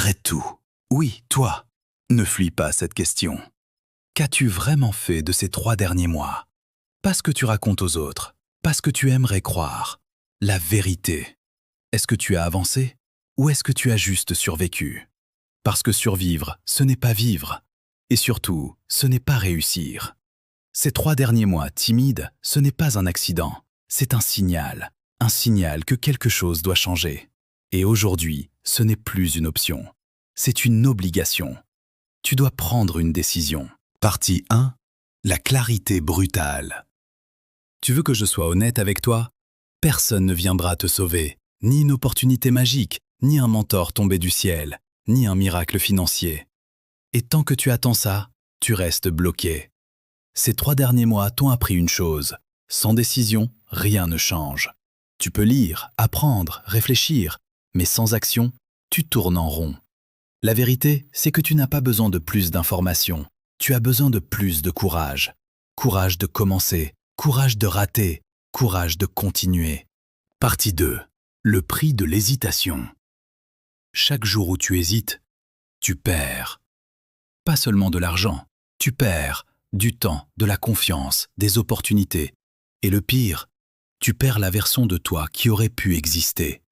Arrête tout. Oui, toi. Ne fuis pas cette question. Qu'as-tu vraiment fait de ces 3 derniers mois? Pas ce que tu racontes aux autres, pas ce que tu aimerais croire. La vérité. Est-ce que tu as avancé ou est-ce que tu as juste survécu? Parce que survivre, ce n'est pas vivre. Et surtout, ce n'est pas réussir. Ces 3 derniers mois timides, ce n'est pas un accident. C'est un signal que quelque chose doit changer. Et aujourd'hui, ce n'est plus une option. C'est une obligation. Tu dois prendre une décision. Partie 1. La clarité brutale. Tu veux que je sois honnête avec toi? Personne ne viendra te sauver. Ni une opportunité magique, ni un mentor tombé du ciel, ni un miracle financier. Et tant que tu attends ça, tu restes bloqué. Ces 3 derniers mois t'ont appris une chose. Sans décision, rien ne change. Tu peux lire, apprendre, réfléchir, mais sans action, tu tournes en rond. La vérité, c'est que tu n'as pas besoin de plus d'informations. Tu as besoin de plus de courage. Courage de commencer, courage de rater, courage de continuer. Partie 2. Le prix de l'hésitation. Chaque jour où tu hésites, tu perds. Pas seulement de l'argent, tu perds du temps, de la confiance, des opportunités. Et le pire, tu perds la version de toi qui aurait pu exister.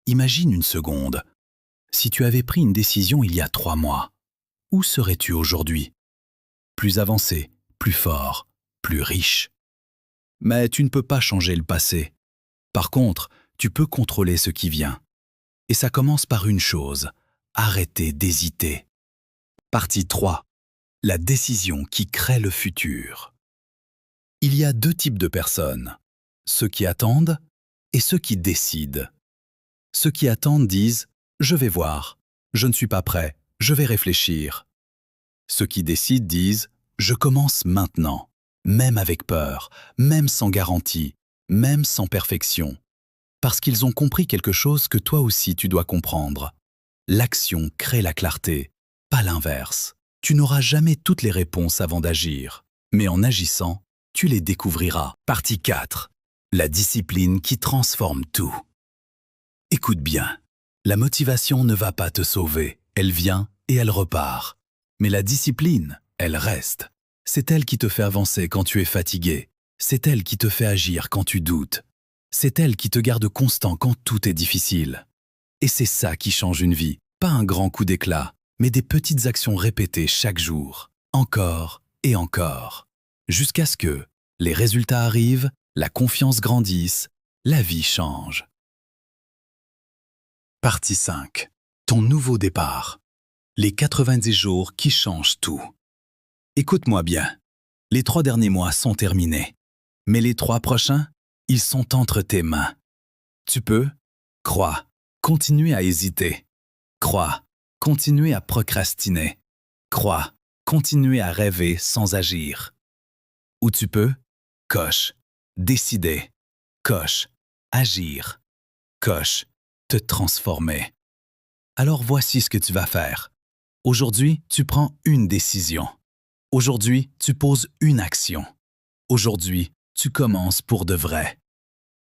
Imagine une seconde. Si tu avais pris une décision il y a 3 mois, où serais-tu aujourd'hui? Plus avancé, plus fort, plus riche. Mais tu ne peux pas changer le passé. Par contre, tu peux contrôler ce qui vient. Et ça commence par une chose, arrêter d'hésiter. Partie 3. La décision qui crée le futur. Il y a 2 types de personnes, ceux qui attendent et ceux qui décident. Ceux qui attendent disent « je vais voir, je ne suis pas prêt, je vais réfléchir ». Ceux qui décident disent « je commence maintenant », même avec peur, même sans garantie, même sans perfection. Parce qu'ils ont compris quelque chose que toi aussi tu dois comprendre. L'action crée la clarté, pas l'inverse. Tu n'auras jamais toutes les réponses avant d'agir, mais en agissant, tu les découvriras. Partie 4. La discipline qui transforme tout. Écoute bien, la motivation ne va pas te sauver, elle vient et elle repart. Mais la discipline, elle reste. C'est elle qui te fait avancer quand tu es fatigué, c'est elle qui te fait agir quand tu doutes. C'est elle qui te garde constant quand tout est difficile. Et c'est ça qui change une vie, pas un grand coup d'éclat, mais des petites actions répétées chaque jour, encore et encore, jusqu'à ce que les résultats arrivent, la confiance grandisse, la vie change. Partie 5. Ton nouveau départ. Les 90 jours qui changent tout. Écoute-moi bien, les 3 derniers mois sont terminés, mais les 3 prochains, ils sont entre tes mains. Tu peux, crois, continuer à hésiter. Crois, continuer à procrastiner. Crois, continuer à rêver sans agir. Ou tu peux, coche, décider. Coche, agir. Coche, te transformer. Alors voici ce que tu vas faire. Aujourd'hui, tu prends une décision. Aujourd'hui, tu poses une action. Aujourd'hui, tu commences pour de vrai.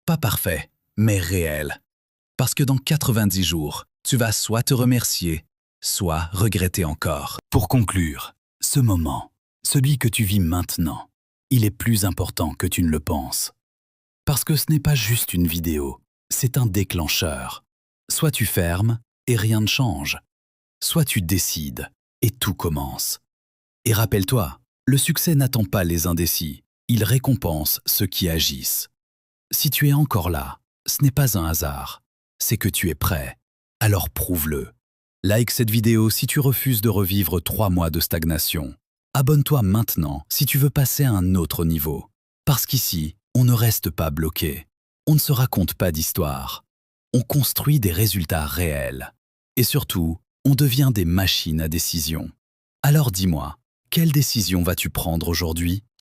Pas parfait, mais réel. Parce que dans 90 jours, tu vas soit te remercier, soit regretter encore. Pour conclure, ce moment, celui que tu vis maintenant, il est plus important que tu ne le penses. Parce que ce n'est pas juste une vidéo, c'est un déclencheur. Soit tu fermes et rien ne change, soit tu décides et tout commence. Et rappelle-toi, le succès n'attend pas les indécis, il récompense ceux qui agissent. Si tu es encore là, ce n'est pas un hasard, c'est que tu es prêt. Alors prouve-le. Like cette vidéo si tu refuses de revivre 3 mois de stagnation. Abonne-toi maintenant si tu veux passer à un autre niveau. Parce qu'ici, on ne reste pas bloqué. On ne se raconte pas d'histoire. On construit des résultats réels. Et surtout, on devient des machines à décision. Alors dis-moi, quelle décision vas-tu prendre aujourd'hui ?